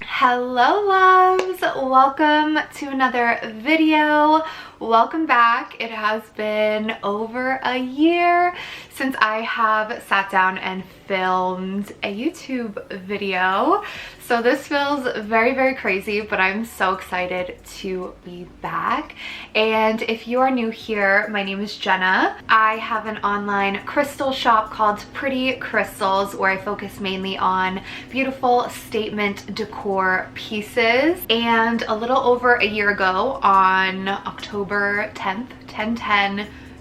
Hello loves, welcome to another video. Welcome back. It has been over a year since I have sat down and filmed a YouTube video. So this feels very, very crazy, but I'm so excited to be back. And if you are new here, my name is Jenna. I have an online crystal shop called Pretty Crystals where I focus mainly on beautiful statement decor pieces. And a little over a year ago, on October 10th,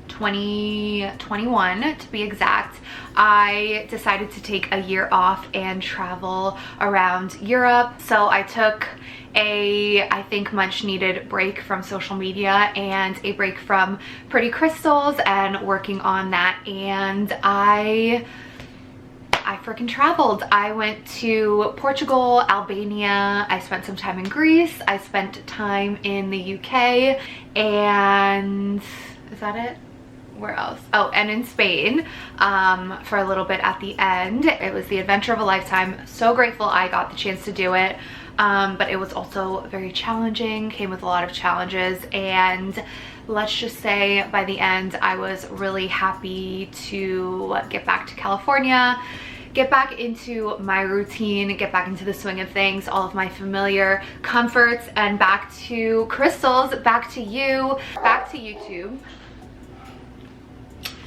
2021 to be exact, I decided to take a year off and travel around Europe. So I took I think much needed break from social media and a break from Pretty Crystals and working on that, and I freaking traveled. I went to Portugal, Albania, I spent some time in Greece, I spent time in the UK, and is that it? Where else? Oh, and in Spain for a little bit at the end. It was the adventure of a lifetime. So grateful I got the chance to do it. But it was also very challenging, came with a lot of challenges, and let's just say by the end I was really happy to get back to California, get back into my routine, get back into the swing of things, all of my familiar comforts, and back to crystals, back to you, back to YouTube.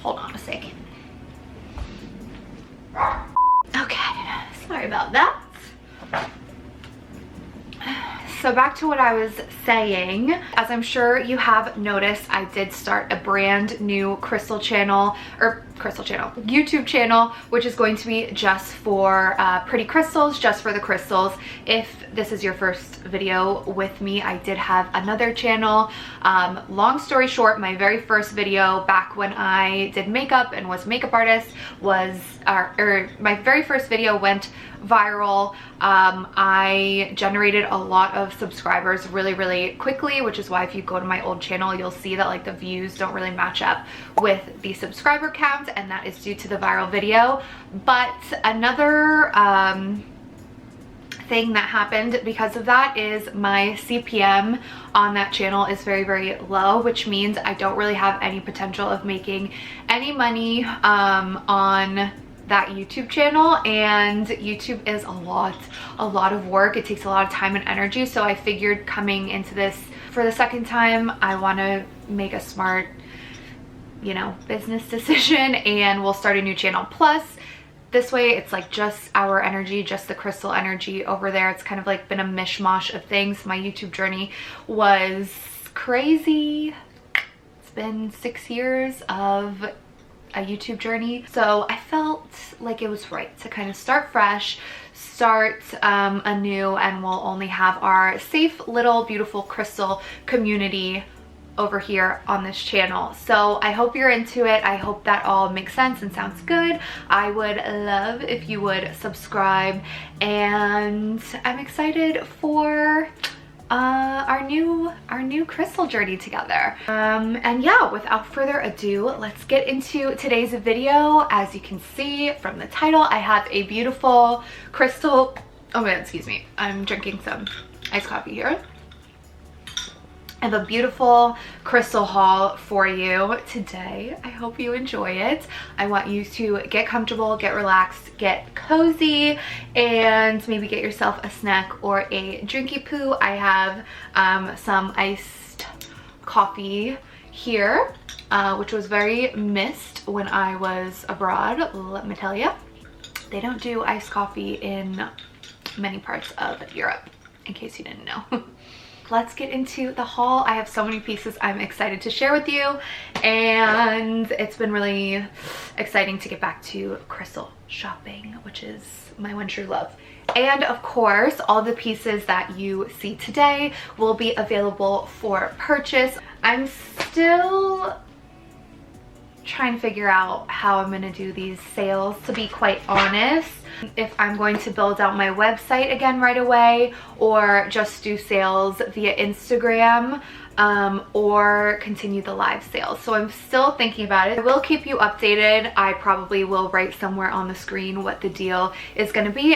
Hold on a second. Okay, sorry about that. So back to what I was saying. As I'm sure you have noticed, I did start a brand new YouTube channel, which is going to be just for Pretty Crystals, just for the crystals. If this is your first video with me, I did have another channel. Long story short, my very first video back when I did makeup and was a makeup artist was, my very first video went viral. I generated a lot of subscribers really, really quickly, which is why if you go to my old channel, you'll see that like the views don't really match up with the subscriber count, and that is due to the viral video. But another thing that happened because of that is my CPM on that channel is very, very low, which means I don't really have any potential of making any money on that YouTube channel, and YouTube is a lot of work. It takes a lot of time and energy. So I figured coming into this for the second time, I want to make a smart, you know, business decision, and we'll start a new channel. Plus this way it's like just our energy, just the crystal energy over there. It's kind of like been a mishmash of things. My YouTube journey was crazy. It's been 6 years of a YouTube journey, so I felt like it was right to kind of start fresh, start anew, and we'll only have our safe little beautiful crystal community over here on this channel. So I hope you're into it. I hope that all makes sense and sounds good. I would love if you would subscribe, and I'm excited for our new crystal journey together. And yeah, without further ado, let's get into today's video. As you can see from the title, I have a beautiful crystal, oh my god, excuse me, I'm drinking some iced coffee here. I have a beautiful crystal haul for you today. I hope you enjoy it. I want you to get comfortable, get relaxed, get cozy, and maybe get yourself a snack or a drinky poo. I have some iced coffee here, which was very missed when I was abroad, let me tell you. They don't do iced coffee in many parts of Europe, in case you didn't know. Let's get into the haul. I have so many pieces I'm excited to share with you, and it's been really exciting to get back to crystal shopping, which is my one true love. And of course, all the pieces that you see today will be available for purchase. I'm still trying to figure out how I'm gonna do these sales, to be quite honest. If I'm going to build out my website again right away or just do sales via Instagram. or continue the live sales. So I'm still thinking about it. I will keep you updated. I probably will write somewhere on the screen what the deal is going to be.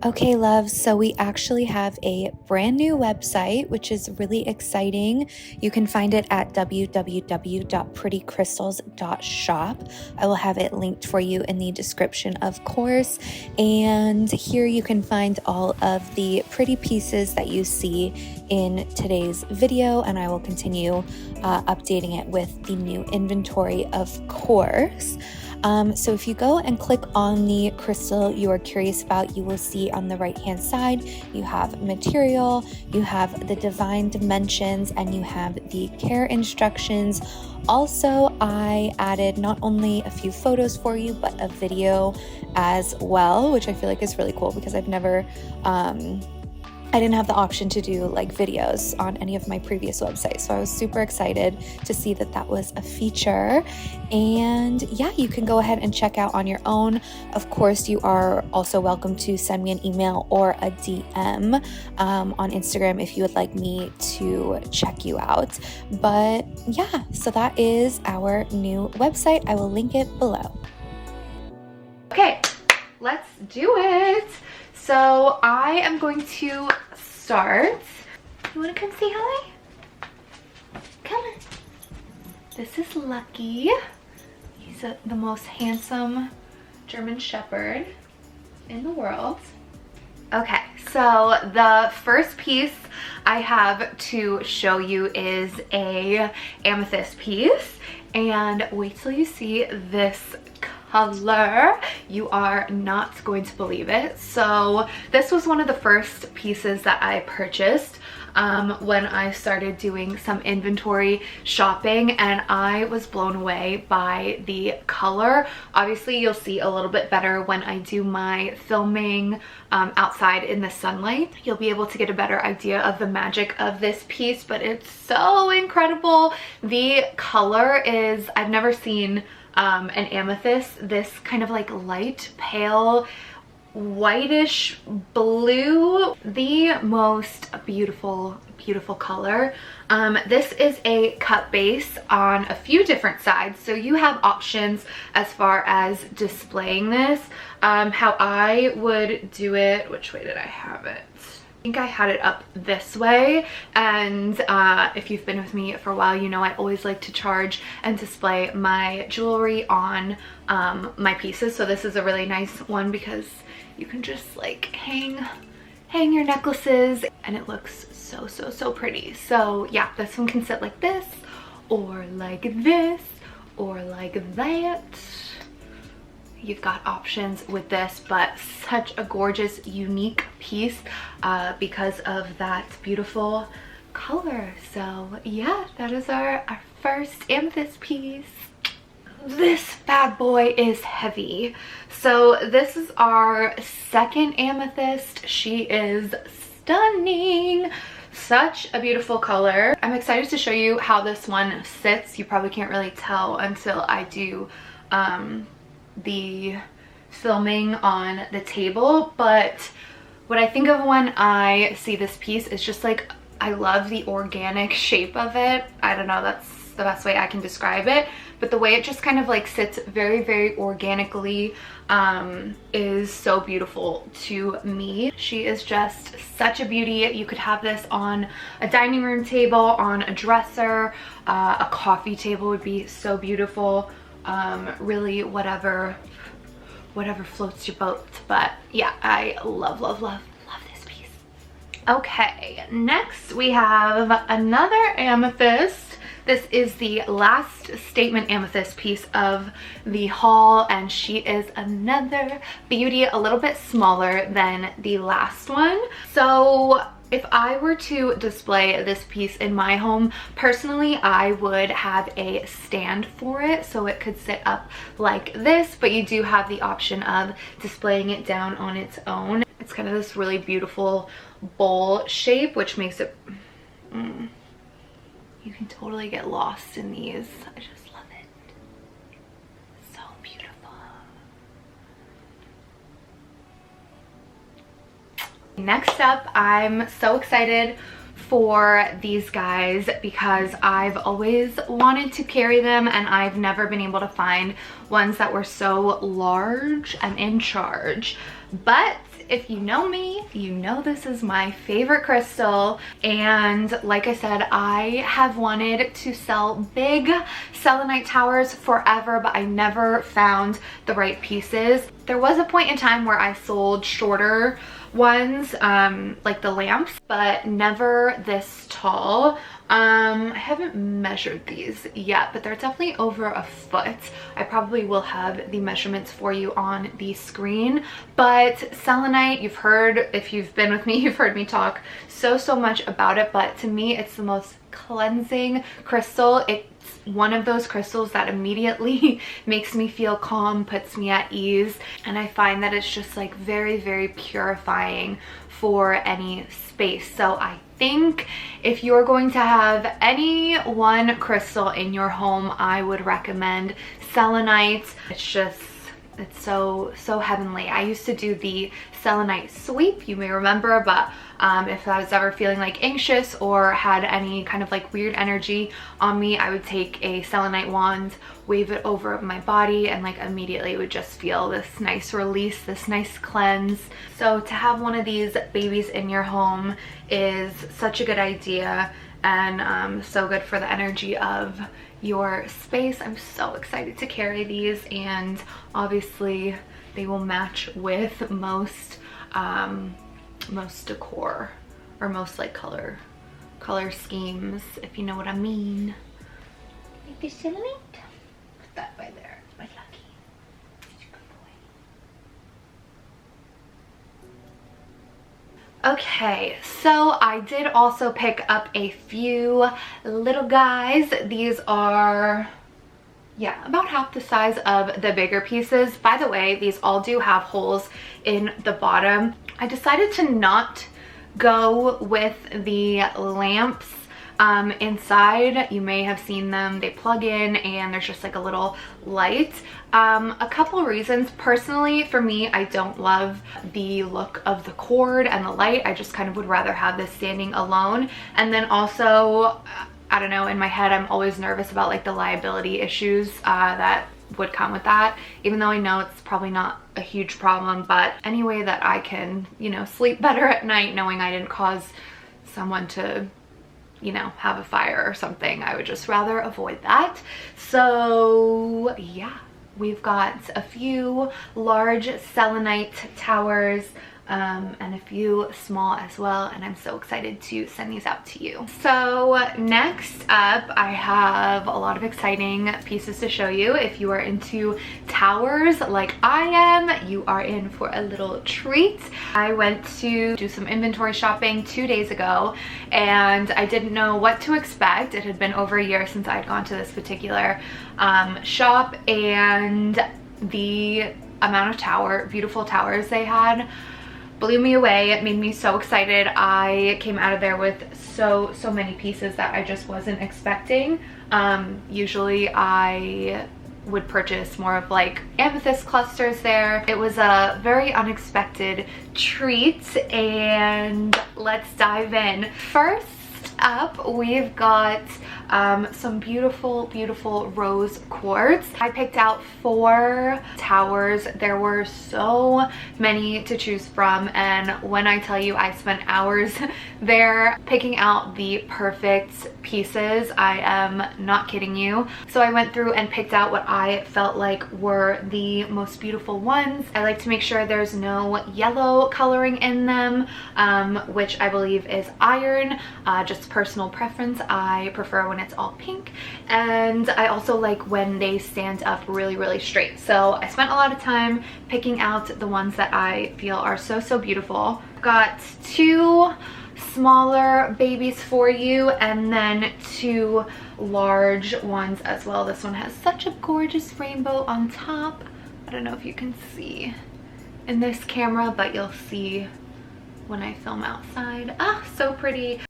Okay, loves, so we actually have a brand new website, which is really exciting. You can find it at www.prettycrystals.shop. I will have it linked for you in the description, of course. And here you can find all of the pretty pieces that you see in today's video, and I will continue updating it with the new inventory, of course. So if you go and click on the crystal you are curious about, you will see on the right hand side, you have material, you have the divine dimensions, and you have the care instructions. Also, I added not only a few photos for you, but a video as well, which I feel like is really cool because I've never, I didn't have the option to do like videos on any of my previous websites. So I was super excited to see that that was a feature. And yeah, you can go ahead and check out on your own. Of course, you are also welcome to send me an email or a DM on Instagram if you would like me to check you out. But yeah, so that is our new website. I will link it below. Okay, let's do it. So I am going to start. You want to come say hi? Come on. This is Lucky. He's the most handsome German Shepherd in the world. Okay, so the first piece I have to show you is a amethyst piece, and wait till you see this color. You are not going to believe it. So this was one of the first pieces that I purchased when I started doing some inventory shopping, and I was blown away by the color. Obviously you'll see a little bit better when I do my filming outside in the sunlight. You'll be able to get a better idea of the magic of this piece, but it's so incredible. The color is, I've never seen an amethyst this kind of like light pale whitish blue, the most beautiful color. This is a cut base on a few different sides, so you have options as far as displaying this. How I would do it, which way did I have it? I think I had it up this way, and if you've been with me for a while, you know I always like to charge and display my jewelry on my pieces. So this is a really nice one because you can just like hang your necklaces, and it looks so pretty. So yeah, this one can sit like this, or like this, or like that. You've got options with this, but such a gorgeous, unique piece because of that beautiful color. So yeah, that is our first amethyst piece. This bad boy is heavy. So this is our second amethyst. She is stunning. Such a beautiful color. I'm excited to show you how this one sits. You probably can't really tell until I do the filming on the table, but what I think of when I see this piece is just like, I love the organic shape of it. I don't know, that's the best way I can describe it, but the way it just kind of like sits very organically is so beautiful to me. She is just such a beauty. You could have this on a dining room table, on a dresser, a coffee table would be so beautiful. Really whatever floats your boat. But yeah, I love this piece. Okay, next we have another amethyst. This is the last statement amethyst piece of the haul, and she is another beauty, a little bit smaller than the last one. So if I were to display this piece in my home, personally, I would have a stand for it so it could sit up like this, but you do have the option of displaying it down on its own. It's kind of this really beautiful bowl shape, which makes it, you can totally get lost in these. I just love it. So beautiful. Next up, I'm so excited for these guys because I've always wanted to carry them and I've never been able to find ones that were so large and in charge. But if you know me, you know this is my favorite crystal, and like I said, I have wanted to sell big Selenite towers forever, but I never found the right pieces. There was a point in time where I sold shorter ones, like the lamps, but never this tall. I haven't measured these yet, but they're definitely over a foot. I probably will have the measurements for you on the screen. But selenite, you've heard, if you've been with me, you've heard me talk so much about it, but to me it's the most cleansing crystal. It's one of those crystals that immediately makes me feel calm, puts me at ease, and I find that it's just like very purifying for any space. So I think if you're going to have any one crystal in your home, I would recommend selenite. It's so heavenly. I used to do the selenite sweep, you may remember, but if I was ever feeling like anxious or had any kind of like weird energy on me, I would take a selenite wand, wave it over my body, and like immediately would just feel this nice release, this nice cleanse. So to have one of these babies in your home is such a good idea, and so good for the energy of your space. I'm so excited to carry these, and obviously they will match with most decor, or most like color schemes, if you know what I mean. Like this selenite. Put that by there, my lucky. Such a good boy. Okay, so I did also pick up a few little guys. These are, yeah, about half the size of the bigger pieces. By the way, these all do have holes in the bottom. I decided to not go with the lamps inside. You may have seen them. They plug in and there's just like a little light. A couple reasons. Personally, for me, I don't love the look of the cord and the light. I just kind of would rather have this standing alone. And then also, I don't know, in my head I'm always nervous about like the liability issues that would come with that, even though I know it's probably not a huge problem. But any way that I can, you know, sleep better at night knowing I didn't cause someone to, you know, have a fire or something, I would just rather avoid that. So yeah, we've got a few large selenite towers and a few small as well, and I'm so excited to send these out to you. So next up, I have a lot of exciting pieces to show you. If you are into towers like I am, you are in for a little treat. I went to do some inventory shopping 2 days ago, and I didn't know what to expect. It had been over a year since I'd gone to this particular shop, and the amount of beautiful towers they had blew me away. It made me so excited. I came out of there with so many pieces that I just wasn't expecting. Usually I would purchase more of like amethyst clusters there. It was a very unexpected treat, and let's dive in. First up, we've got some beautiful rose quartz. I picked out 4 towers. There were so many to choose from, and when I tell you I spent hours there picking out the perfect pieces, I am not kidding you. So I went through and picked out what I felt like were the most beautiful ones. I like to make sure there's no yellow coloring in them, which I believe is iron. Just personal preference. I prefer when it's all pink, and I also like when they stand up really straight. So I spent a lot of time picking out the ones that I feel are so beautiful. Got 2 smaller babies for you, and then 2 large ones as well. This one has such a gorgeous rainbow on top. I don't know if you can see in this camera, but you'll see when I film outside. Ah, so pretty.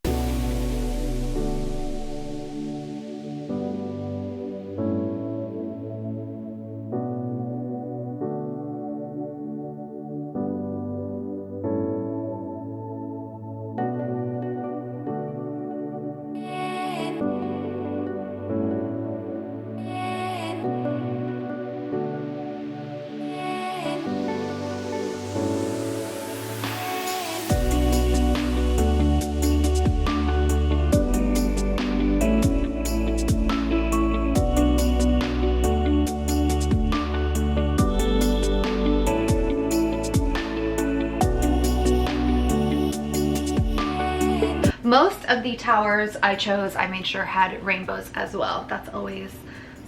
of the towers I chose, I made sure had rainbows as well. That's always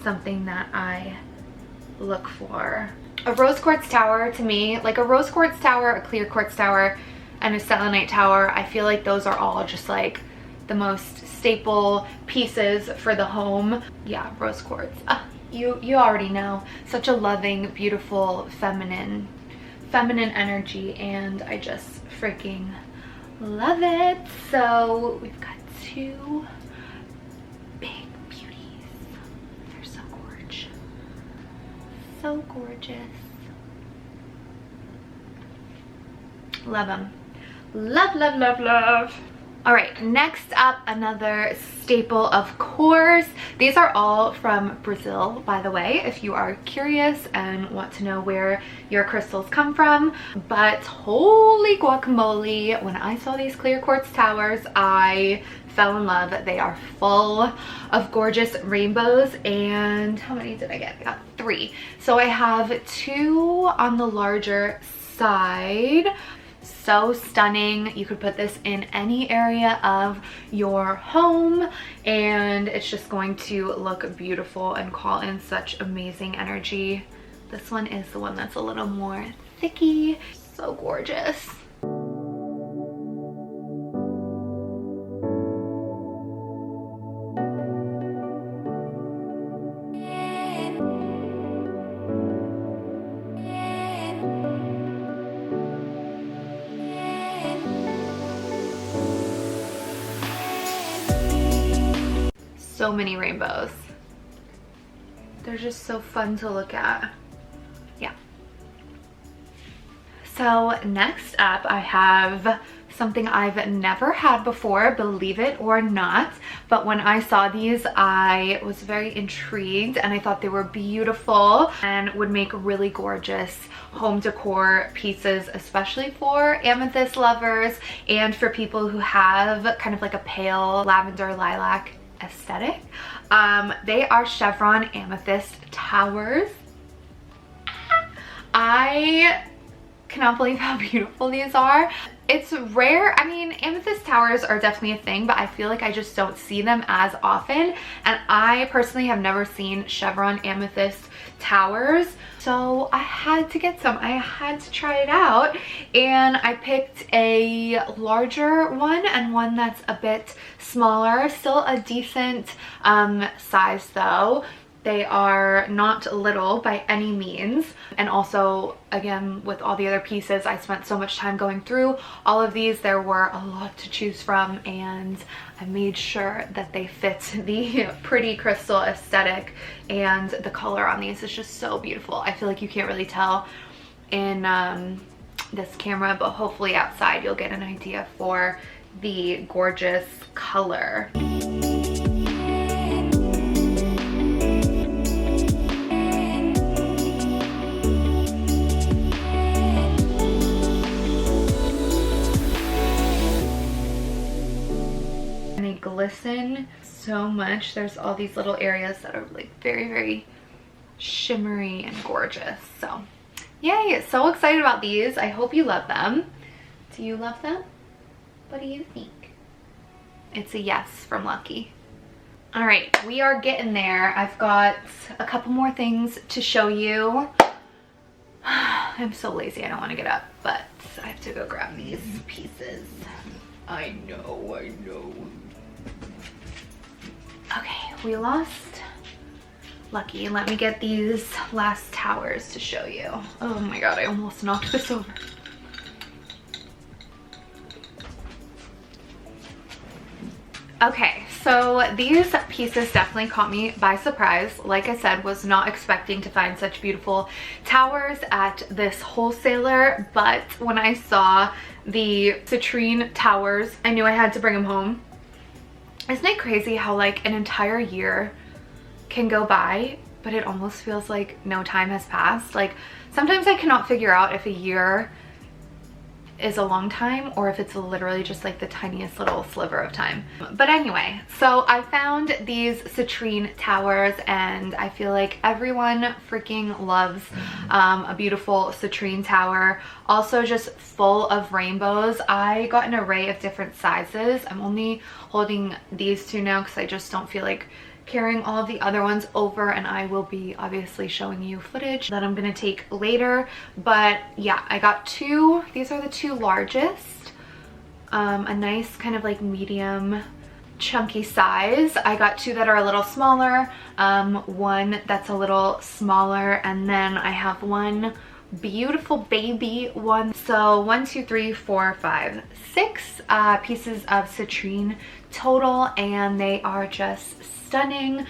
something that I look for. A rose quartz tower, to me, like a rose quartz tower, a clear quartz tower, and a selenite tower, I feel like those are all just like the most staple pieces for the home. Yeah, rose quartz. You already know. Such a loving, beautiful, feminine energy, and I just freaking love it. So we've got two big beauties. They're so gorgeous. So gorgeous. Love them. Love, love, love, love. All right, next up, another staple, of course. These are all from Brazil, by the way, if you are curious and want to know where your crystals come from. But holy guacamole, when I saw these clear quartz towers, I fell in love. They are full of gorgeous rainbows. And how many did I get? I got 3. So I have 2 on the larger side. So stunning. You could put this in any area of your home and it's just going to look beautiful and call in such amazing energy. This one is the one that's a little more thicky. So gorgeous. So many rainbows. They're just so fun to look at. Yeah. So next up, I have something I've never had before, believe it or not. But when I saw these, I was very intrigued and I thought they were beautiful and would make really gorgeous home decor pieces, especially for amethyst lovers and for people who have kind of like a pale lavender lilac aesthetic. They are chevron amethyst towers. I cannot believe how beautiful these are. It's rare. I mean, amethyst towers are definitely a thing, but I feel like I just don't see them as often. And I personally have never seen chevron amethyst towers. So I had to get some. I had to try it out. And I picked a larger one and one that's a bit smaller. Still a decent size though. They are not little by any means. And also, again, with all the other pieces, I spent so much time going through all of these. There were a lot to choose from and I made sure that they fit the pretty crystal aesthetic, and the color on these is just so beautiful. I feel like you can't really tell in this camera, but hopefully outside you'll get an idea for the gorgeous color. Glisten so much. There's all these little areas that are like very, very shimmery and gorgeous. So yay, so excited about these. I hope you love them. Do you love them? What do you think? It's a yes from Lucky. All right, we are getting there. I've got a couple more things to show you. I'm so lazy, I don't want to get up, but I have to go grab these pieces. I know. Okay, we lost Lucky. Let me get these last towers to show you. Oh my god, I almost knocked this over. Okay, so these pieces definitely caught me by surprise. Like I said, was not expecting to find such beautiful towers at this wholesaler, but when I saw the Citrine Towers, I knew I had to bring them home. Isn't it crazy how like an entire year can go by, but it almost feels like no time has passed? Like sometimes I cannot figure out if a year is a long time or if it's literally just like the tiniest little sliver of time. But anyway, so I found these Citrine Towers and I feel like everyone freaking loves a beautiful Citrine Tower. Also just full of rainbows. I got an array of different sizes. I'm only holding these two now because I just don't feel like carrying all of the other ones over, and I will be obviously showing you footage that I'm gonna take later. But yeah, I got two. These are the two largest. A nice kind of like medium chunky size. I got two that are a little smaller, one that's a little smaller, and then I have one beautiful baby one. So 1, 2, 3, 4, 5, 6 pieces of citrine total, and they are just stunning.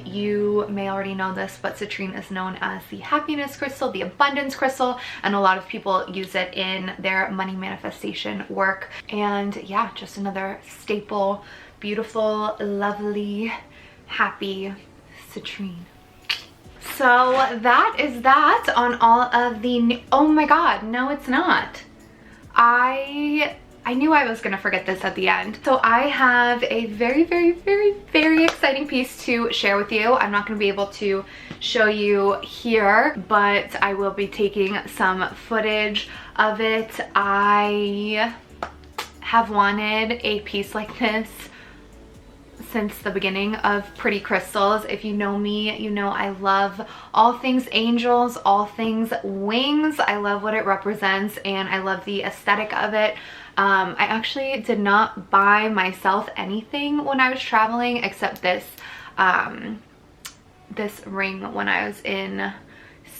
You may already know this, but citrine is known as the happiness crystal, the abundance crystal, and a lot of people use it in their money manifestation work. And yeah, just another staple, beautiful, lovely, happy citrine. So that is that on all of the oh my god, no it's not. I knew I was gonna forget this at the end. So I have a very, very, very, very exciting piece to share with you. I'm not gonna be able to show you here, but I will be taking some footage of it. I have wanted a piece like this since the beginning of Pretty Crystals. If you know me, you know I love all things angels, all things wings. I love what it represents and I love the aesthetic of it. I actually did not buy myself anything when I was traveling except this this ring when I was in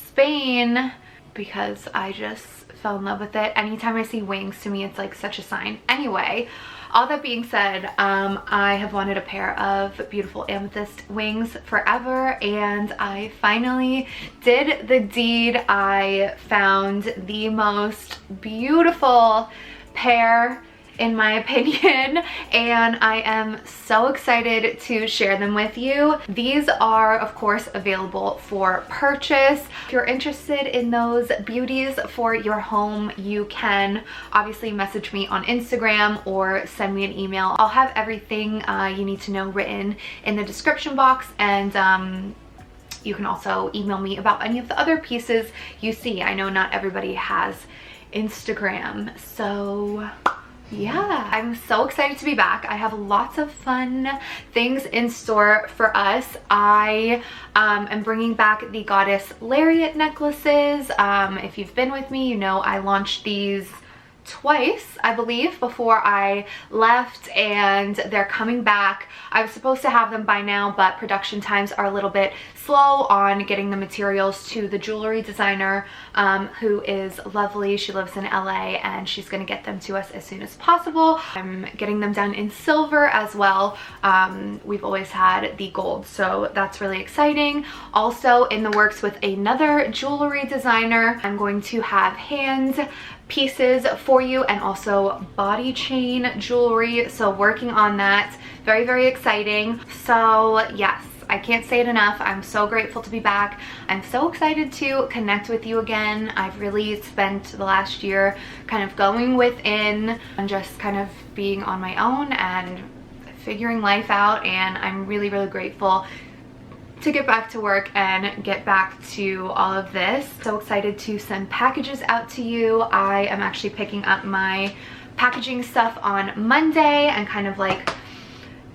Spain because I just fell in love with it. Anytime I see wings, to me it's like such a sign. Anyway, all that being said, I have wanted a pair of beautiful amethyst wings forever, and I finally did the deed. I found the most beautiful pair in my opinion, and I am so excited to share them with you. These are of course available for purchase. If you're interested in those beauties for your home, you can obviously message me on Instagram or send me an email. I'll have everything you need to know written in the description box, and you can also email me about any of the other pieces you see. I know not everybody has Instagram, so yeah, I'm so excited to be back. I have lots of fun things in store for us. I am bringing back the Goddess Lariat necklaces. If you've been with me, you know I launched these twice, I believe, before I left, and they're coming back. I was supposed to have them by now, but production times are a little bit slow on getting the materials to the jewelry designer, who is lovely. She lives in LA and she's gonna get them to us as soon as possible. I'm getting them done in silver as well. We've always had the gold, so that's really exciting. Also in the works with another jewelry designer, I'm going to have hand pieces for you, and also body chain jewelry. So working on that, very, very exciting. So yes, I can't say it enough. I'm so grateful to be back. I'm so excited to connect with you again. I've really spent the last year kind of going within and just kind of being on my own and figuring life out, and I'm really, really grateful to get back to work and get back to all of this. So excited to send packages out to you. I am actually picking up my packaging stuff on Monday, and kind of like,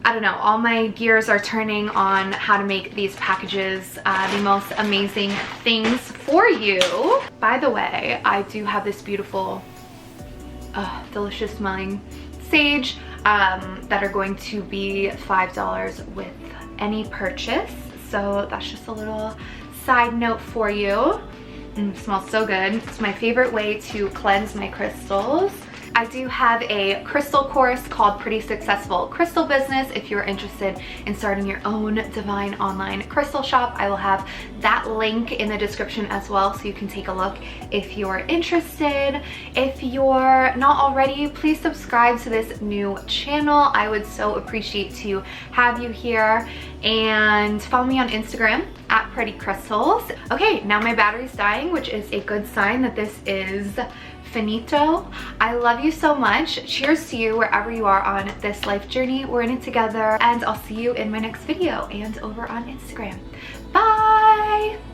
I don't know, all my gears are turning on how to make these packages the most amazing things for you. By the way, I do have this beautiful, delicious smelling sage that are going to be $5 with any purchase. So that's just a little side note for you. It smells so good. It's my favorite way to cleanse my crystals. I do have a crystal course called Pretty Successful Crystal Business. If you're interested in starting your own divine online crystal shop, I will have that link in the description as well, so you can take a look if you're interested. If you're not already, please subscribe to this new channel. I would so appreciate to have you here, and follow me on Instagram at Pretty Crystals. Okay, now my battery's dying, which is a good sign that this is finito. I love you so much. Cheers to you wherever you are on this life journey. We're in it together, and I'll see you in my next video and over on Instagram. Bye!